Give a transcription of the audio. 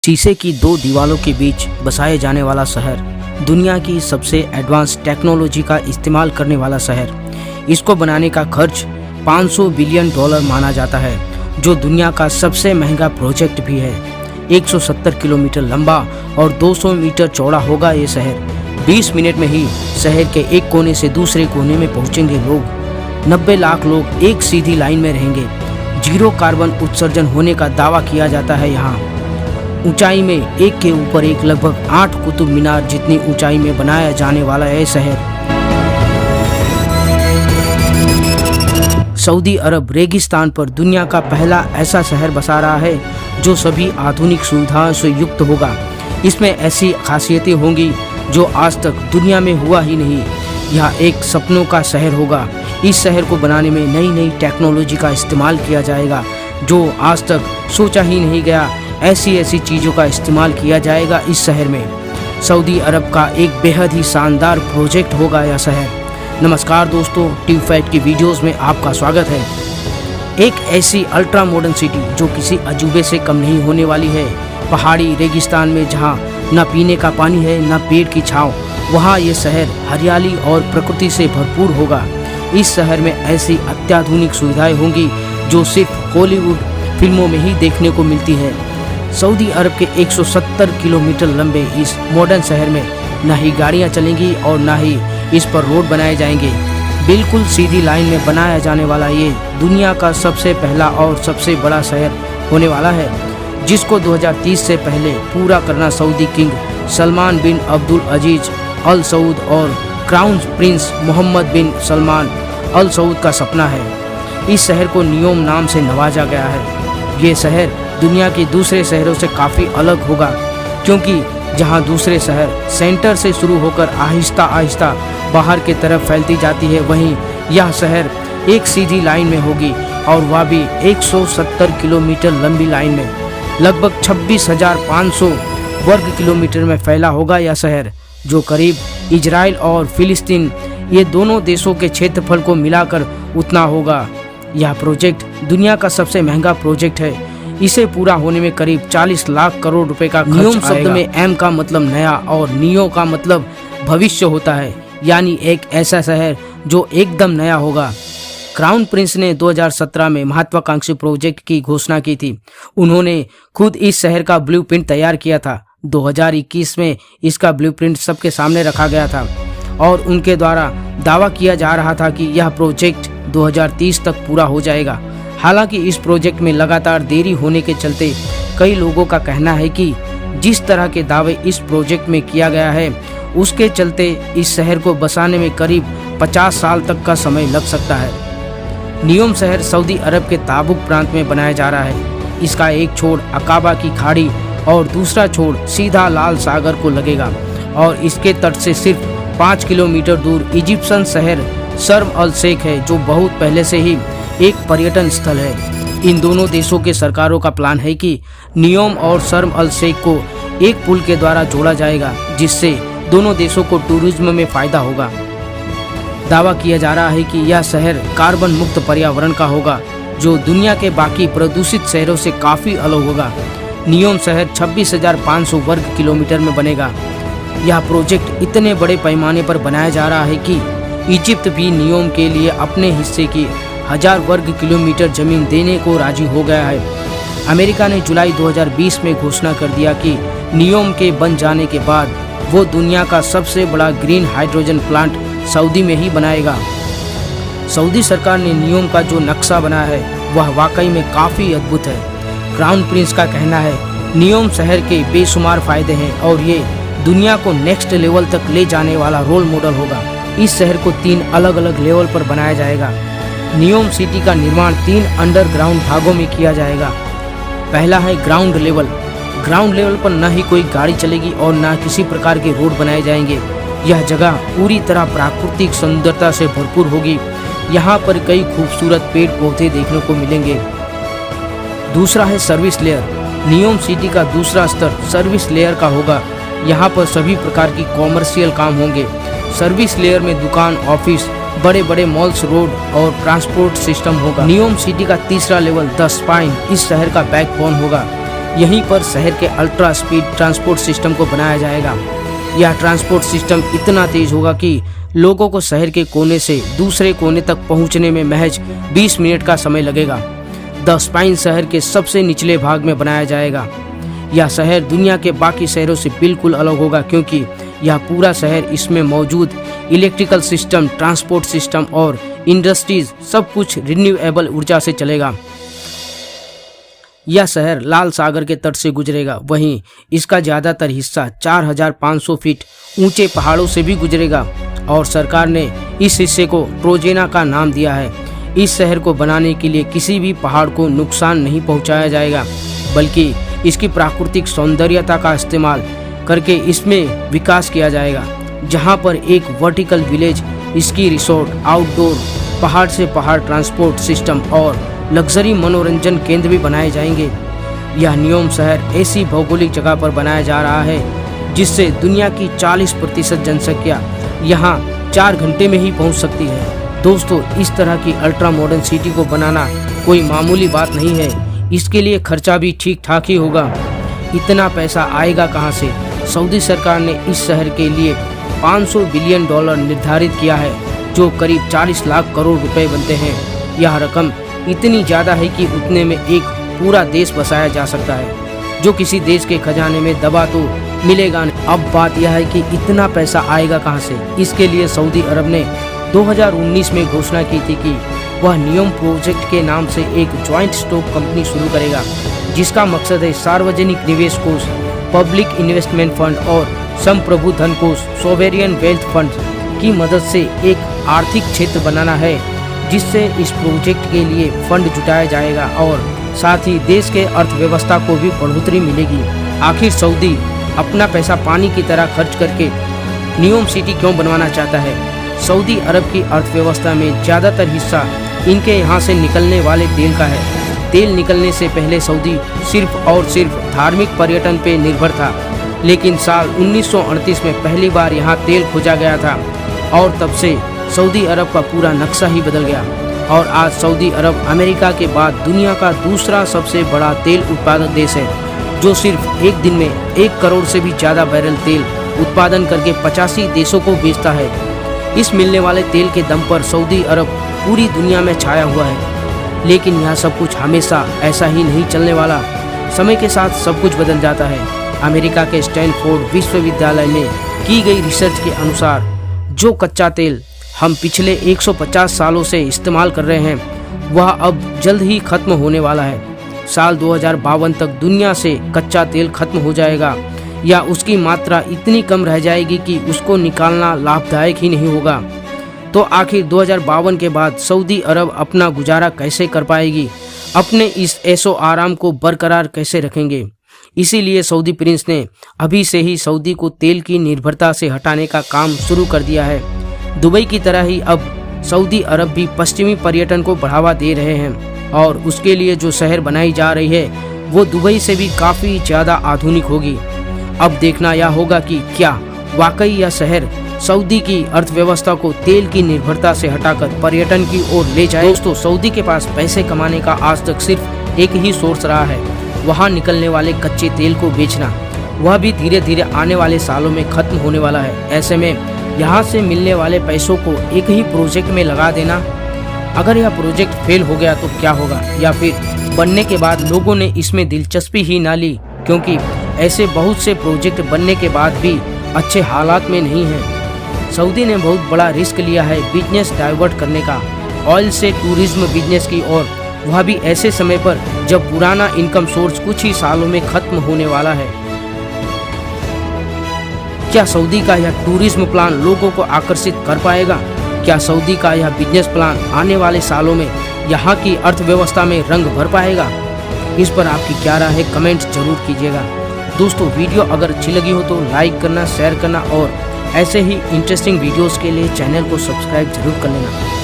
शीशे की दो दीवारों के बीच बसाए जाने वाला शहर, दुनिया की सबसे एडवांस टेक्नोलॉजी का इस्तेमाल करने वाला शहर। इसको बनाने का खर्च $500 बिलियन माना जाता है, जो दुनिया का सबसे महंगा प्रोजेक्ट भी है। 170 किलोमीटर लंबा और 200 मीटर चौड़ा होगा ये शहर। 20 मिनट में ही शहर के एक कोने से दूसरे कोने में पहुंचेंगे लोग। 90 लाख लोग एक सीधी लाइन में रहेंगे। जीरो कार्बन उत्सर्जन होने का दावा किया जाता है। यहाँ ऊंचाई में एक के ऊपर एक लगभग 8 कुतुब मीनार जितनी ऊंचाई में बनाया जाने वाला है शहर। सऊदी अरब रेगिस्तान पर दुनिया का पहला ऐसा शहर बसा रहा है जो सभी आधुनिक सुविधाओं से युक्त होगा। इसमें ऐसी खासियतें होंगी जो आज तक दुनिया में हुआ ही नहीं। यह एक सपनों का शहर होगा। इस शहर को बनाने में नई नई टेक्नोलॉजी का इस्तेमाल किया जाएगा जो आज तक सोचा ही नहीं गया। ऐसी चीज़ों का इस्तेमाल किया जाएगा इस शहर में। सऊदी अरब का एक बेहद ही शानदार प्रोजेक्ट होगा यह शहर। नमस्कार दोस्तों, टीवी फैक्ट की वीडियोस में आपका स्वागत है। एक ऐसी अल्ट्रा मॉडर्न सिटी जो किसी अजूबे से कम नहीं होने वाली है। पहाड़ी रेगिस्तान में जहां न पीने का पानी है न पेड़ की छांव, वहां ये शहर हरियाली और प्रकृति से भरपूर होगा। इस शहर में ऐसी अत्याधुनिक सुविधाएं होंगी जो सिर्फ हॉलीवुड फिल्मों में ही देखने को मिलती है। सऊदी अरब के 170 किलोमीटर लंबे इस मॉडर्न शहर में न ही गाड़ियां चलेंगी और न ही इस पर रोड बनाए जाएंगे। बिल्कुल सीधी लाइन में बनाया जाने वाला ये दुनिया का सबसे पहला और सबसे बड़ा शहर होने वाला है, जिसको 2030 से पहले पूरा करना सऊदी किंग सलमान बिन अब्दुल अजीज अल सऊद और क्राउन प्रिंस मोहम्मद बिन सलमान अल सऊद का सपना है। इस शहर को नियोम नाम से नवाजा गया है। ये शहर दुनिया के दूसरे शहरों से काफ़ी अलग होगा, क्योंकि जहां दूसरे शहर सेंटर से शुरू होकर आहिस्ता आहिस्ता बाहर की तरफ फैलती जाती है, वहीं यह शहर एक सीधी लाइन में होगी और वह भी 170 किलोमीटर लंबी लाइन में। लगभग 26,500 वर्ग किलोमीटर में फैला होगा यह शहर, जो करीब इजराइल और फिलिस्तीन ये दोनों देशों के क्षेत्रफल को मिलाकर उतना होगा। यह प्रोजेक्ट दुनिया का सबसे महंगा प्रोजेक्ट है। इसे पूरा होने में करीब 40 लाख करोड़ रुपए का खर्च आएगा। नियोम शब्द में एम का मतलब नया और नियो का मतलब भविष्य होता है, यानी एक ऐसा शहर जो एकदम नया होगा। क्राउन प्रिंस ने 2017 में महत्वाकांक्षी प्रोजेक्ट की घोषणा की थी। उन्होंने खुद इस शहर का ब्लूप्रिंट तैयार किया था। 2021 में इसका ब्लूप्रिंट सबके सामने रखा गया था और उनके द्वारा दावा किया जा रहा था कि यह प्रोजेक्ट 2030 तक पूरा हो जाएगा। हालांकि इस प्रोजेक्ट में लगातार देरी होने के चलते कई लोगों का कहना है कि जिस तरह के दावे इस प्रोजेक्ट में किया गया है, उसके चलते इस शहर को बसाने में करीब 50 साल तक का समय लग सकता है। नियोम शहर सऊदी अरब के ताबुक प्रांत में बनाया जा रहा है। इसका एक छोर अकाबा की खाड़ी और दूसरा छोर सीधा लाल सागर को लगेगा और इसके तट से सिर्फ 5 किलोमीटर दूर इजिप्शियन शहर शर्म अल शेख है, जो बहुत पहले से ही एक पर्यटन स्थल है। इन दोनों देशों के सरकारों का प्लान है कि नियोम और शर्म अल शेख को एक पुल के द्वारा जोड़ा जाएगा, जिससे दोनों देशों को टूरिज्म में फायदा होगा। दावा किया जा रहा है कि यह शहर कार्बन मुक्त पर्यावरण का होगा, जो दुनिया के बाकी प्रदूषित शहरों से काफ़ी अलग होगा। नियोम शहर 26,500 वर्ग किलोमीटर में बनेगा। यह प्रोजेक्ट इतने बड़े पैमाने पर बनाया जा रहा है कि इजिप्ट भी नियोम के लिए अपने हिस्से की 1000 वर्ग किलोमीटर जमीन देने को राजी हो गया है। अमेरिका ने जुलाई 2020 में घोषणा कर दिया कि नियोम के बन जाने के बाद वो दुनिया का सबसे बड़ा ग्रीन हाइड्रोजन प्लांट सऊदी में ही बनाएगा। सऊदी सरकार ने नियोम का जो नक्शा बनाया है वह वाकई में काफ़ी अद्भुत है। क्राउन प्रिंस का कहना है नियोम शहर के बेशुमार फायदे हैं और ये दुनिया को नेक्स्ट लेवल तक ले जाने वाला रोल मॉडल होगा। इस शहर को 3 अलग अलग लेवल पर बनाया जाएगा। नियोम सिटी का निर्माण 3 अंडरग्राउंड भागों में किया जाएगा। पहला है ग्राउंड लेवल। ग्राउंड लेवल पर न ही कोई गाड़ी चलेगी और न किसी प्रकार के रोड बनाए जाएंगे। यह जगह पूरी तरह प्राकृतिक सुंदरता से भरपूर होगी। यहाँ पर कई खूबसूरत पेड़ पौधे देखने को मिलेंगे। दूसरा है सर्विस लेयर। नियोम सिटी का दूसरा स्तर सर्विस लेयर का होगा। यहाँ पर सभी प्रकार की कॉमर्शियल काम होंगे। सर्विस लेयर में दुकान, ऑफिस, बड़े बड़े मॉल्स, रोड और ट्रांसपोर्ट सिस्टम होगा। नियोम सिटी का तीसरा लेवल द स्पाइन इस शहर का बैकबोन होगा। यहीं पर शहर के अल्ट्रा स्पीड ट्रांसपोर्ट सिस्टम को बनाया जाएगा। यह ट्रांसपोर्ट सिस्टम इतना तेज होगा कि लोगों को शहर के कोने से दूसरे कोने तक पहुंचने में महज 20 मिनट का समय लगेगा। द स्पाइन शहर के सबसे निचले भाग में बनाया जाएगा। यह शहर दुनिया के बाकी शहरों से बिल्कुल अलग होगा, क्योंकि यह पूरा शहर इसमें मौजूद इलेक्ट्रिकल सिस्टम, ट्रांसपोर्ट सिस्टम और इंडस्ट्रीज सब कुछ रिन्यूएबल ऊर्जा से चलेगा। यह शहर लाल सागर के तट से गुजरेगा। वहीं इसका ज़्यादातर हिस्सा 4500 फीट ऊंचे पहाड़ों से भी गुजरेगा और सरकार ने इस हिस्से को ट्रोजेना का नाम दिया है। इस शहर को बनाने के लिए किसी भी पहाड़ को नुकसान नहीं पहुंचाया जाएगा, बल्कि इसकी प्राकृतिक सौंदर्यता का इस्तेमाल करके इसमें विकास किया जाएगा, जहां पर एक vertical village, ski resort, outdoor पहाड़ से पहाड़ ट्रांसपोर्ट सिस्टम और लग्जरी मनोरंजन केंद्र भी बनाए जाएंगे। यह नियोम शहर ऐसी भौगोलिक जगह पर बनाया जा रहा है जिससे दुनिया की 40% जनसंख्या यहाँ 4 घंटे में ही पहुँच सकती है। दोस्तों, इस तरह की अल्ट्रा मॉडर्न सिटी को बनाना कोई मामूली बात नहीं है। इसके लिए खर्चा भी ठीक ठाक ही होगा। इतना पैसा आएगा कहाँ से? सऊदी सरकार ने इस शहर के लिए $500 बिलियन निर्धारित किया है, जो करीब 40 लाख करोड़ रुपए बनते हैं। यह रकम इतनी ज़्यादा है कि उतने में एक पूरा देश बसाया जा सकता है, जो किसी देश के खजाने में दबा तो मिलेगा नहीं। अब बात यह है कि इतना पैसा आएगा कहाँ से? इसके लिए सऊदी अरब ने 2019 में घोषणा की थी कि वह नियोम प्रोजेक्ट के नाम से एक ज्वाइंट स्टॉक कंपनी शुरू करेगा, जिसका मकसद है सार्वजनिक निवेश कोष, पब्लिक इन्वेस्टमेंट फंड और संप्रभु धन कोष, सोवेरियन वेल्थ फंड की मदद से एक आर्थिक क्षेत्र बनाना है, जिससे इस प्रोजेक्ट के लिए फंड जुटाया जाएगा और साथ ही देश के अर्थव्यवस्था को भी बढ़ोतरी मिलेगी। आखिर सऊदी अपना पैसा पानी की तरह खर्च करके नियोम सिटी क्यों बनवाना चाहता है? सऊदी अरब की अर्थव्यवस्था में ज़्यादातर हिस्सा इनके यहाँ से निकलने वाले तेल का है। तेल निकलने से पहले सऊदी सिर्फ और सिर्फ धार्मिक पर्यटन पे निर्भर था, लेकिन साल 1938 में पहली बार यहाँ तेल खोजा गया था और तब से सऊदी अरब का पूरा नक्शा ही बदल गया और आज सऊदी अरब अमेरिका के बाद दुनिया का दूसरा सबसे बड़ा तेल उत्पादक देश है, जो सिर्फ एक दिन में 1 करोड़ से भी ज़्यादा बैरल तेल उत्पादन करके 85 देशों को बेचता है। इस मिलने वाले तेल के दम पर सऊदी अरब पूरी दुनिया में छाया हुआ है। लेकिन यह सब कुछ हमेशा ऐसा ही नहीं चलने वाला। समय के साथ सब कुछ बदल जाता है। अमेरिका के स्टैनफोर्ड विश्वविद्यालय में की गई रिसर्च के अनुसार जो कच्चा तेल हम पिछले 150 सालों से इस्तेमाल कर रहे हैं, वह अब जल्द ही खत्म होने वाला है। साल 2052 तक दुनिया से कच्चा तेल खत्म हो जाएगा या उसकी मात्रा इतनी कम रह जाएगी कि उसको निकालना लाभदायक ही नहीं होगा। तो आखिर 2052 के बाद सऊदी अरब अपना गुजारा कैसे कर पाएगी? अपने इस ऐशो आराम को बरकरार कैसे रखेंगे? इसीलिए सऊदी प्रिंस ने अभी से ही सऊदी को तेल की निर्भरता से हटाने का काम शुरू कर दिया है। दुबई की तरह ही अब सऊदी अरब भी पश्चिमी पर्यटन को बढ़ावा दे रहे हैं और उसके लिए जो शहर बनाई जा रही है वो दुबई से भी काफ़ी ज़्यादा आधुनिक होगी। अब देखना यह होगा कि क्या वाकई यह शहर सऊदी की अर्थव्यवस्था को तेल की निर्भरता से हटाकर पर्यटन की ओर ले जाए। दोस्तों, सऊदी के पास पैसे कमाने का आज तक सिर्फ एक ही सोर्स रहा है, वहाँ निकलने वाले कच्चे तेल को बेचना। वह भी धीरे धीरे आने वाले सालों में खत्म होने वाला है। ऐसे में यहाँ से मिलने वाले पैसों को एक ही प्रोजेक्ट में लगा देना। अगर यह प्रोजेक्ट फेल हो गया तो क्या होगा, या फिर बनने के बाद लोगों ने इसमें दिलचस्पी ही ना ली, क्योंकि ऐसे बहुत से प्रोजेक्ट बनने के बाद भी अच्छे हालात में नहीं हैं। सऊदी ने बहुत बड़ा रिस्क लिया है बिजनेस डाइवर्ट करने का, ऑयल से टूरिज्म बिजनेस की ओर, वह भी ऐसे समय पर जब पुराना इनकम सोर्स कुछ ही सालों में खत्म होने वाला है। क्या सऊदी का यह टूरिज्म प्लान लोगों को आकर्षित कर पाएगा? क्या सऊदी का यह बिजनेस प्लान आने वाले सालों में यहाँ की अर्थव्यवस्था में रंग भर पाएगा? इस पर आपकी क्या राय है, कमेंट जरूर कीजिएगा। दोस्तों, वीडियो अगर अच्छी लगी हो तो लाइक करना, शेयर करना और ऐसे ही इंटरेस्टिंग वीडियोस के लिए चैनल को सब्सक्राइब जरूर कर लेना।